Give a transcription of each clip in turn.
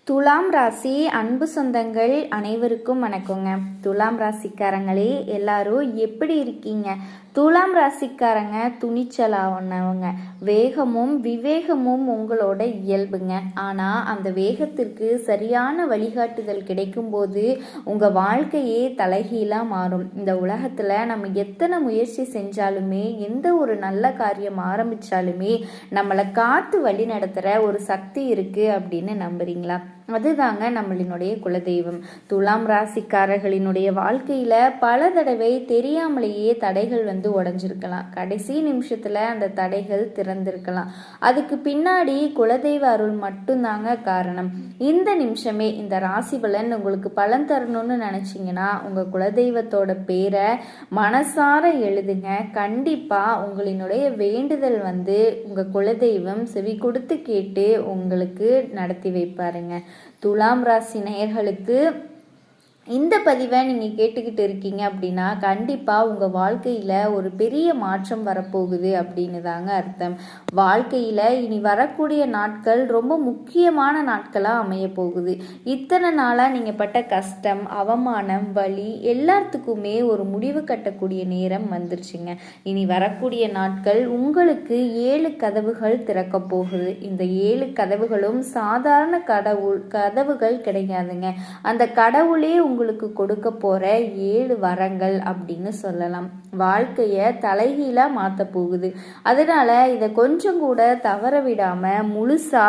துலாம் ராசி அன்பு சொந்தங்கள் அனைவருக்கும் வணக்கங்க. துலாம் ராசிக்காரங்களே எல்லாரும் எப்படி இருக்கீங்க? துலாம் ராசிக்காரங்க துணிச்சலானவங்க, வேகமும் விவேகமும் உங்களோட இயல்புங்க. ஆனால் அந்த வேகத்திற்கு சரியான வழிகாட்டுதல் கிடைக்கும்போது உங்கள் வாழ்க்கையே தலைகீழாக மாறும். இந்த உலகத்தில் நம்ம எத்தனை முயற்சி செஞ்சாலுமே, எந்த ஒரு நல்ல காரியம் ஆரம்பித்தாலுமே நம்மளை காத்து வழி நடத்துகிற ஒரு சக்தி இருக்குது அப்படின்னு நம்புறீங்களா? அதுதாங்க நம்மளினுடைய குலதெய்வம். துலாம் ராசிக்காரர்களினுடைய வாழ்க்கையில பல தடவை தெரியாமலேயே தடைகள் உடைஞ்சிருக்கலாம். கடைசி நிமிஷத்துல அந்த தடைகள் திறந்திருக்கலாம். அதுக்கு பின்னாடி குலதெய்வ அருள் மட்டும்தாங்க காரணம். இந்த நிமிஷமே இந்த ராசி பலன் உங்களுக்கு பலன் தரணும்னு நினைச்சீங்கன்னா உங்க குலதெய்வத்தோட பேரை மனசார எழுதுங்க. கண்டிப்பா உங்களினுடைய வேண்டுதல் உங்க குலதெய்வம் செவி கொடுத்து கேட்டு உங்களுக்கு நடத்தி வைப்பாருங்க. துலாம் ராசி நேயர்களுக்கு இந்த பதிவை நீங்கள் கேட்டுக்கிட்டு இருக்கீங்க அப்படின்னா கண்டிப்பாக உங்கள் வாழ்க்கையில் ஒரு பெரிய மாற்றம் வரப்போகுது அப்படின்னு தாங்க அர்த்தம். வாழ்க்கையில் இனி வரக்கூடிய நாட்கள் ரொம்ப முக்கியமான நாட்களாக அமைய போகுது. இத்தனை நாளாக நீங்கள் பட்ட கஷ்டம், அவமானம், வலி எல்லாத்துக்குமே ஒரு முடிவு கட்டக்கூடிய நேரம் வந்துருச்சுங்க. இனி வரக்கூடிய நாட்கள் உங்களுக்கு 7 கதவுகள் திறக்க போகுது. இந்த 7 கதவுகளும் சாதாரண கதவுகள் கிடையாதுங்க. அந்த கடவுளே உங்களுக்கு கொடுக்க போற 7 வரங்கள் அப்படின்னு சொல்லலாம். வாழ்க்கைய தலைகீழா மாத்த போகுது. அதனால இதை கொஞ்சம் கூட தவற விடாம முழுசா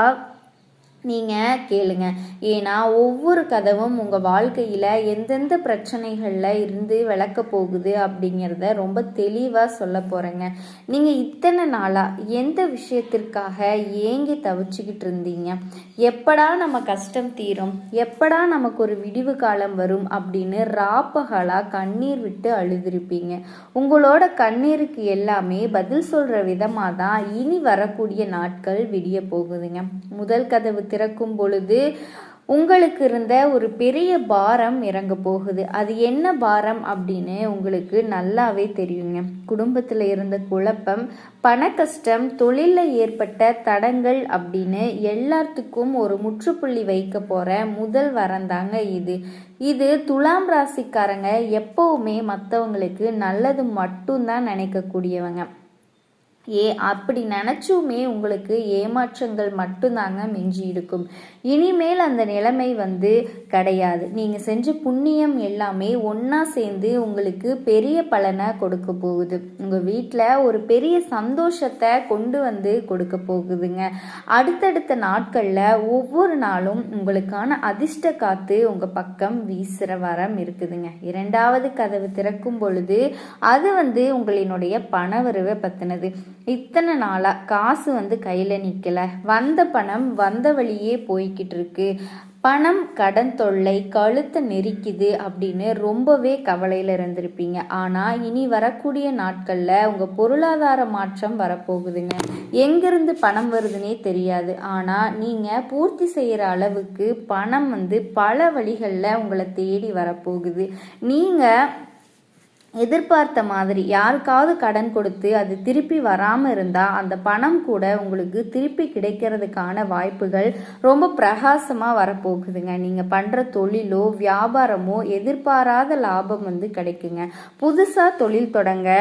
நீங்கள் கேளுங்க. ஏன்னா ஒவ்வொரு கதவும் உங்கள் வாழ்க்கையில் எந்தெந்த பிரச்சனைகளில் இருந்து விளக்க போகுது அப்படிங்கிறத ரொம்ப தெளிவாக சொல்ல போகிறேங்க. நீங்கள் இத்தனை நாளாக எந்த விஷயத்திற்காக ஏங்கி தவிச்சுக்கிட்டு இருந்தீங்க? எப்படா நம்ம கஷ்டம் தீரும், எப்படா நமக்கு ஒரு விடிவு காலம் வரும் அப்படின்னு ராப்பகலாக கண்ணீர் விட்டு அழுதுருப்பீங்க. உங்களோட கண்ணீருக்கு எல்லாமே பதில் சொல்கிற விதமாக தான் இனி வரக்கூடிய நாட்கள் விடிய போகுதுங்க. முதல் கதவு திறக்கும் பொழுது உங்களுக்கு இருந்த ஒரு பெரிய பாரம் இறங்க போகுது. அது என்ன பாரம் அப்படின்னு உங்களுக்கு நல்லாவே தெரியுங்க. குடும்பத்தில் இருந்த குழப்பம், பண கஷ்டம், தொழிலில் ஏற்பட்ட தடங்கள் அப்படின்னு எல்லாத்துக்கும் ஒரு முற்றுப்புள்ளி வைக்க போற முதல் வரந்தாங்க இது துலாம் ராசிக்காரங்க எப்பவுமே மற்றவங்களுக்கு நல்லது மட்டும்தான் நினைக்கக்கூடியவங்க. அப்படி நினச்சுமே உங்களுக்கு ஏமாற்றங்கள் மட்டும்தாங்க மிஞ்சி இருக்கும். இனிமேல் அந்த நிலைமை கிடையாது. நீங்கள் செஞ்ச புண்ணியம் எல்லாமே ஒன்றா சேர்ந்து உங்களுக்கு பெரிய பலனை கொடுக்க போகுது. உங்கள் வீட்டில் ஒரு பெரிய சந்தோஷத்தை கொண்டு கொடுக்க போகுதுங்க. அடுத்தடுத்த நாட்களில் ஒவ்வொரு நாளும் உங்களுக்கான அதிர்ஷ்ட காத்து உங்கள் பக்கம் வீசுகிற வரம் இருக்குதுங்க. 2வது கதவு திறக்கும் பொழுது அது உங்களினுடைய பணவரவை பற்றினது. இத்தனை நாளாக காசு கையில் நிற்கலை, வந்த பணம் வந்த வழியே போய்கிட்டு இருக்கு, பணம் கடன் தொல்லை கழுத்தை நெரிக்குது அப்படின்னு ரொம்பவே கவலையில் இருந்திருப்பீங்க. ஆனால் இனி வரக்கூடிய நாட்களில் உங்கள் பொருளாதார மாற்றம் வரப்போகுதுங்க. எங்கேருந்து பணம் வருதுன்னே தெரியாது. ஆனால் நீங்கள் பூர்த்தி செய்கிற அளவுக்கு பணம் பல வழிகளில் உங்களை தேடி வரப்போகுது. நீங்கள் எதிர்பார்த்த மாதிரி யாருக்காவது கடன் கொடுத்து அது திருப்பி வராமல் இருந்தால் அந்த பணம் கூட உங்களுக்கு திருப்பி கிடைக்கிறதுக்கான வாய்ப்புகள் ரொம்ப பிரகாசமாக வரப்போகுதுங்க. நீங்கள் பண்ணுற தொழிலோ வியாபாரமோ எதிர்பாராத லாபம் கிடைக்குங்க. புதுசாக தொழில் தொடங்க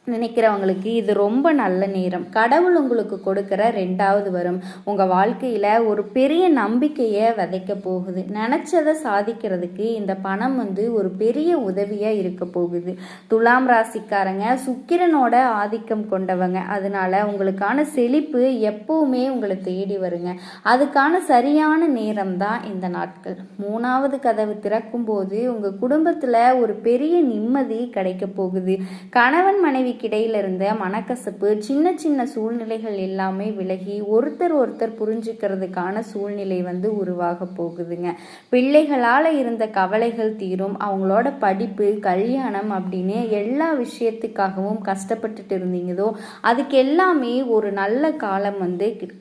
நினைக்கிறவங்களுக்கு இது ரொம்ப நல்ல நேரம். கடவுள் உங்களுக்கு கொடுக்குற 2வது வரும் உங்கள் வாழ்க்கையில் ஒரு பெரிய நம்பிக்கையை விதைக்க போகுது. நினச்சதை சாதிக்கிறதுக்கு இந்த பணம் ஒரு பெரிய உதவியாக இருக்க போகுது. துலாம் ராசிக்காரங்க சுக்கிரனோட ஆதிக்கம் கொண்டவங்க. அதனால உங்களுக்கான செழிப்பு எப்பவுமே உங்களை தேடி வருங்க. அதுக்கான சரியான நேரம் தான் இந்த நாட்கள். 3வது கதவு திறக்கும் போது உங்கள் குடும்பத்தில் ஒரு பெரிய நிம்மதி கிடைக்க போகுது. கணவன் மனைவி இடையில இருந்த மனக்கசப்பு, சின்ன சின்ன சூழ்நிலைகள் எல்லாமே விலகி ஒருத்தர் புரிஞ்சுக்கிறதுக்கான சூழ்நிலை உருவாக போகுதுங்க. பிள்ளைகளால் இருந்த கவலைகள் தீரும். அவங்களோட படிப்பு, கல்யாணம் அப்படின்னு எல்லா விஷயத்துக்காகவும் கஷ்டப்பட்டுட்டு இருந்தீங்கதோ அதுக்கு எல்லாமே ஒரு நல்ல காலம்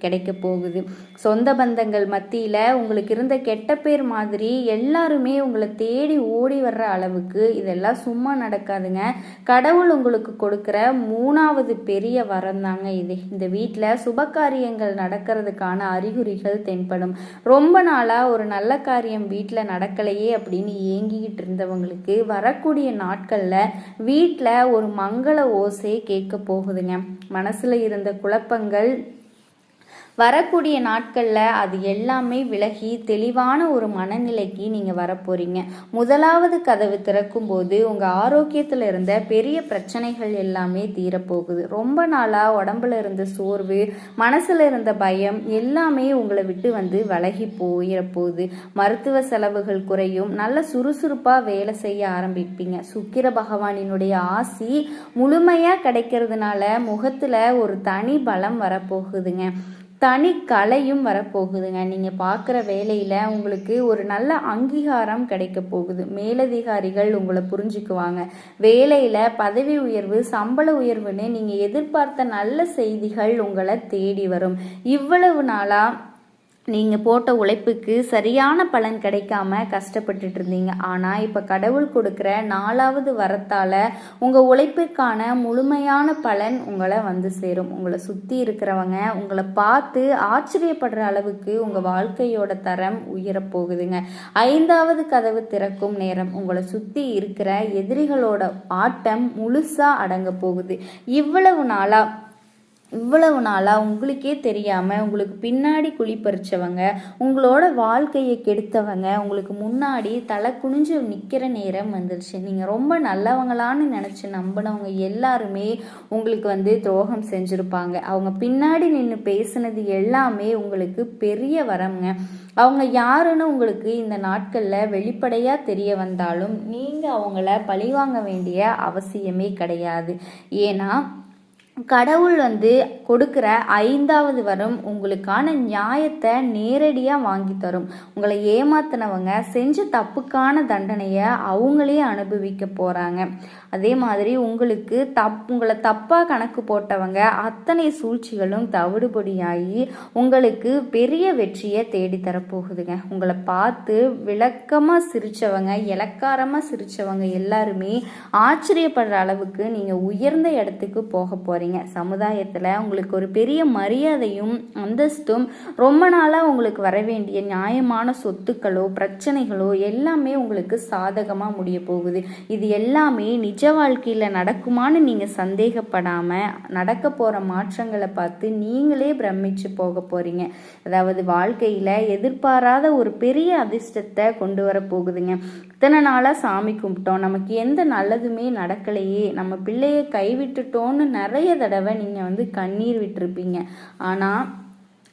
கிடைக்க போகுது. சொந்த பந்தங்கள் மத்தியில் உங்களுக்கு இருந்த கெட்ட பேர் மாதிரி எல்லாருமே உங்களை தேடி ஓடி வர்ற அளவுக்கு இதெல்லாம் சும்மா நடக்காதுங்க. கடவுள் உங்களுக்கு கொடுக்க கொடுக்குற 3வது பெரிய வரம் தாங்க இது. இந்த வீட்டில் சுபகாரியங்கள் நடக்கிறதுக்கான அறிகுறிகள் தென்படும். ரொம்ப நாளாக ஒரு நல்ல காரியம் வீட்டில் நடக்கலையே அப்படின்னு ஏங்கிக்கிட்டு இருந்தவங்களுக்கு வரக்கூடிய நாட்களில் வீட்டில் ஒரு மங்கள ஓசை கேட்க போகுதுங்க. மனசில் இருந்த குழப்பங்கள் வரக்கூடிய நாட்களில் அது எல்லாமே விலகி தெளிவான ஒரு மனநிலைக்கு நீங்கள் வரப்போறீங்க. முதலாவது கதவு திறக்கும் போது உங்கள் ஆரோக்கியத்தில் இருந்த பெரிய பிரச்சனைகள் எல்லாமே தீரப்போகுது. ரொம்ப நாளாக உடம்புல இருந்த சோர்வு, மனசில் இருந்த பயம் எல்லாமே உங்களை விட்டு விலகி போயிடப்போகுது. மருத்துவ செலவுகள் குறையும். நல்ல சுறுசுறுப்பாக வேலை செய்ய ஆரம்பிப்பீங்க. சுக்கிர பகவானினுடைய ஆசி முழுமையாக கிடைக்கிறதுனால முகத்தில் ஒரு தனி பலம் வரப்போகுதுங்க. தனி கலையும் வரப்போகுதுங்க. நீங்கள் பார்க்குற வேலையில் உங்களுக்கு ஒரு நல்ல அங்கீகாரம் கிடைக்க போகுது. மேலதிகாரிகள் உங்களை புரிஞ்சுக்குவாங்க. வேலையில் பதவி உயர்வு, சம்பள உயர்வுன்னு நீங்கள் எதிர்பார்த்த நல்ல செய்திகள் உங்களை தேடி வரும். இவ்வளவு நாளாக நீங்கள் போட்ட உழைப்புக்கு சரியான பலன் கிடைக்காம கஷ்டப்பட்டுட்டு இருந்தீங்க. ஆனால் இப்போ கடவுள் கொடுக்குற 4வது வரத்தால் உங்கள் உழைப்பிற்கான முழுமையான பலன் உங்களை சேரும். உங்களை சுற்றி இருக்கிறவங்க உங்களை பார்த்து ஆச்சரியப்படுற அளவுக்கு உங்கள் வாழ்க்கையோட தரம் உயரப்போகுதுங்க. 5வது கதவு திறக்கும் நேரம் உங்களை சுற்றி இருக்கிற எதிரிகளோட ஆட்டம் முழுசாக அடங்க போகுது. இவ்வளவு நாளாக உங்களுக்கே தெரியாமல் உங்களுக்கு பின்னாடி குழி பறிச்சவங்க, உங்களோட வாழ்க்கையை கெடுத்தவங்க உங்களுக்கு முன்னாடி தலை குனிஞ்சு நிற்கிற நேரம் வந்துருச்சு. நீங்கள் ரொம்ப நல்லவங்களான்னு நினச்சி நம்பினவங்க எல்லாருமே உங்களுக்கு துரோகம் செஞ்சுருப்பாங்க. அவங்க பின்னாடி நின்று பேசுனது எல்லாமே உங்களுக்கு பெரிய வரம்ங்க. அவங்க யாருன்னு உங்களுக்கு இந்த நாட்களில் வெளிப்படையாக தெரிய வந்தாலும் நீங்கள் அவங்கள பழிவாங்க வேண்டிய அவசியமே கிடையாது. ஏன்னா கடவுள் கொடுக்குற 5வது வரம் உங்களுக்கான நியாயத்தை நேரடியாக வாங்கி தரும். உங்களை ஏமாத்தினவங்க செஞ்ச தப்புக்கான தண்டனையை அவங்களே அனுபவிக்க போகிறாங்க. அதே மாதிரி உங்களை தப்பாக கணக்கு போட்டவங்க அத்தனை சூழ்ச்சிகளும் தவிடுபடியாகி உங்களுக்கு பெரிய வெற்றியை தேடி தரப்போகுதுங்க. உங்களை பார்த்து விளக்கமாக சிரித்தவங்க, இலக்காரமாக சிரித்தவங்க எல்லாருமே ஆச்சரியப்படுற அளவுக்கு நீங்கள் உயர்ந்த இடத்துக்கு போக போகிறீங்க. சமுதாயத்தில் உங்களுக்கு ஒரு பெரிய மரியாதையும் அந்தஸ்தும், ரொம்ப நாளாக உங்களுக்கு வர வேண்டிய நியாயமான சொத்துக்களோ பிரச்சனைகளோ எல்லாமே உங்களுக்கு சாதகமாக முடிய போகுது. இது எல்லாமே நிஜ வாழ்க்கையில் நடக்குமான்னு நீங்கள் சந்தேகப்படாமல் நடக்க போகிற மாற்றங்களை பார்த்து நீங்களே பிரமிச்சு போக போகிறீங்க. அதாவது வாழ்க்கையில் எதிர்பாராத ஒரு பெரிய அதிர்ஷ்டத்தை கொண்டு வர போகுதுங்க. இத்தனை நாளாக சாமி கும்பிட்டோம், நமக்கு எந்த நல்லதுமே நடக்கலையே, நம்ம பிள்ளையை கைவிட்டுட்டோன்னு நிறைய தடவை நீங்கள் கண்ணீர் விட்டுருப்பீங்க. ஆனால்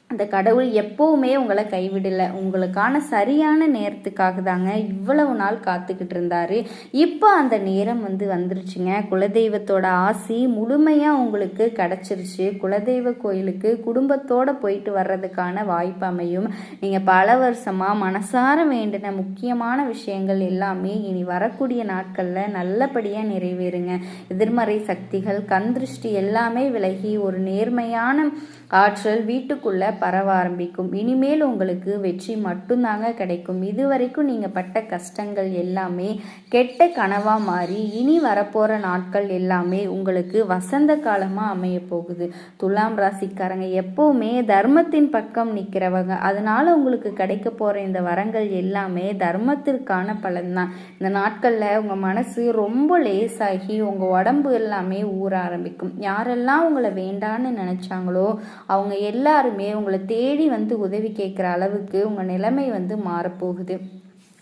அந்த கடவுள் எப்போவுமே உங்களை கைவிடலை. உங்களுக்கான சரியான நேரத்துக்காக தாங்க இவ்வளவு நாள் காத்துக்கிட்டு இருந்தாரு. இப்போ அந்த நேரம் வந்துருச்சுங்க. குலதெய்வத்தோட ஆசி முழுமையாக உங்களுக்கு கிடச்சிருச்சு. குலதெய்வ கோயிலுக்கு குடும்பத்தோடு போயிட்டு வர்றதுக்கான வாய்ப்பு அமையும். நீங்கள் பல வருஷமாக மனசார வேண்டின முக்கியமான விஷயங்கள் எல்லாமே இனி வரக்கூடிய நாட்களில் நல்லபடியாக நிறைவேறுங்க. எதிர்மறை சக்திகள், கண் திருஷ்டி எல்லாமே விலகி ஒரு நேர்மையான ஆற்றல் வீட்டுக்குள்ள பரவ ஆரம்பிக்கும். இனிமேல் உங்களுக்கு வெற்றி மட்டும்தாங்க கிடைக்கும். இதுவரைக்கும் நீங்கள் பட்ட கஷ்டங்கள் எல்லாமே கெட்ட கனவா மாறி இனி வரப்போகிற நாட்கள் எல்லாமே உங்களுக்கு வசந்த காலமாக அமைய போகுது. துலாம் ராசிக்காரங்க எப்பவுமே தர்மத்தின் பக்கம் நிற்கிறவங்க. அதனால உங்களுக்கு கிடைக்க போகிற இந்த வரங்கள் எல்லாமே தர்மத்திற்கான பலன்தான். இந்த நாட்களில் உங்கள் மனசு ரொம்ப லேசாகி உங்கள் உடம்பு எல்லாமே ஊற ஆரம்பிக்கும். யாரெல்லாம் உங்களை வேண்டான்னு நினச்சாங்களோ அவங்க எல்லாருமே உங்களை தேடி உதவி கேட்குற அளவுக்கு உங்கள் நிலைமை மாறப்போகுது.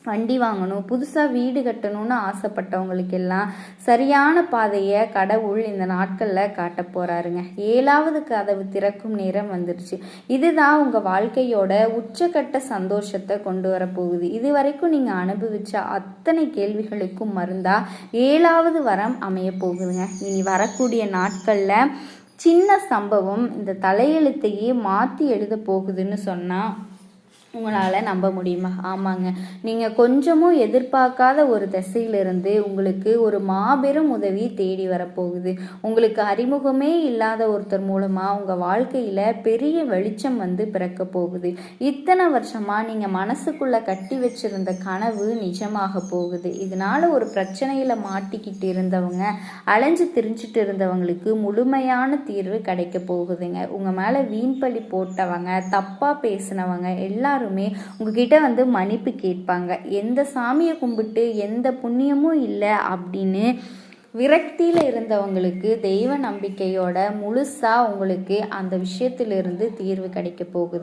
வண்டி வாங்கணும், புதுசாக வீடு கட்டணும்னு ஆசைப்பட்டவங்களுக்கெல்லாம் சரியான பாதையை கடவுள் இந்த நாட்களில் காட்ட போகிறாருங்க. 7வது கதவு திறக்கும் நேரம் வந்துருச்சு. இதுதான் உங்கள் வாழ்க்கையோட உச்சக்கட்ட சந்தோஷத்தை கொண்டு வரப்போகுது. இது வரைக்கும் நீங்கள் அனுபவித்த அத்தனை கேள்விகளுக்கும் மருந்தா 7வது வரம் அமைய போகுதுங்க. இனி வரக்கூடிய நாட்களில் சின்ன சம்பவம் இந்த தலையெழுத்தையே மாற்றி எழுத போகுதுன்னு சொன்னால் உங்களால் நம்ப முடியுமா? ஆமாங்க. நீங்கள் கொஞ்சமும் எதிர்பார்க்காத ஒரு திசையிலிருந்து உங்களுக்கு ஒரு மாபெரும் உதவி தேடி வரப்போகுது. உங்களுக்கு அறிமுகமே இல்லாத ஒருத்தர் மூலமாக உங்கள் வாழ்க்கையில் பெரிய வெளிச்சம் வந்து பிறக்க போகுது. இத்தனை வருஷமாக நீங்கள் மனசுக்குள்ளே கட்டி வச்சிருந்த கனவு நிஜமாக போகுது. இதனால் ஒரு பிரச்சனையில் மாட்டிக்கிட்டு இருந்தவங்க, அலைஞ்சு திரிஞ்சிட்டு இருந்தவங்களுக்கு முழுமையான தீர்வு கிடைக்க போகுதுங்க. உங்கள் மேலே வீண்பழி போட்டவங்க, தப்பாக பேசினவங்க எல்லாருமே உங்ககிட்ட வந்து மன்னிப்பு கேட்பாங்க. எந்த சாமியை கும்பிட்டு எந்த புண்ணியமும் இல்லை அப்படின்னு விரக்தியில் இருந்தவங்களுக்கு தெய்வ நம்பிக்கையோட முழுசாக உங்களுக்கு அந்த விஷயத்திலிருந்து தீர்வு கிடைக்க போகுது.